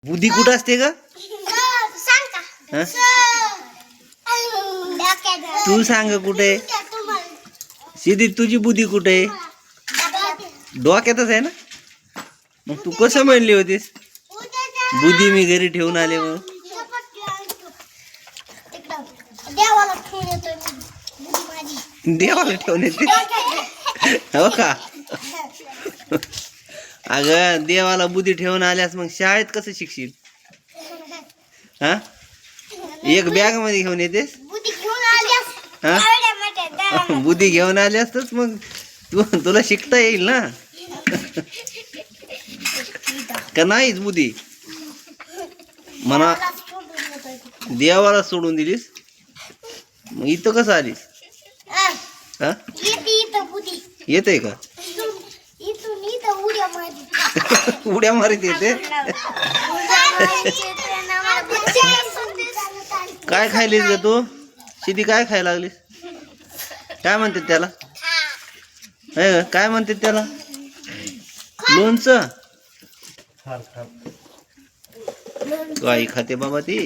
बुद्धी कुठं असते का? हं? तू सांग कुठे? सिद्धी तुझी बुद्धी कुठे आहे? डोक्यातच आहे ना. मग तू कसं म्हणली होतीस बुद्धी मी घरी ठेवून आले म्हणून? देवाला ठेवून येते हो का? अगं देवाला बुद्धी ठेवून आल्यास मग शाळेत कसं शिकशील? हा, एक बॅग मध्ये घेऊन येतेस? हा, बुद्धी घेऊन आल्यास तर मग तुला शिकता येईल ना. का नाहीच बुद्धी म्हणा देवाला सोडून दिलीस मग इथं कसं आलीस? हा, येते का? उड्या मारीत येते. काय खायलीस ग तू सिद्धी? काय खायला लागलीस? काय म्हणतात त्याला? काय म्हणतात त्याला? लोणचं? काही खाते बाबा ती.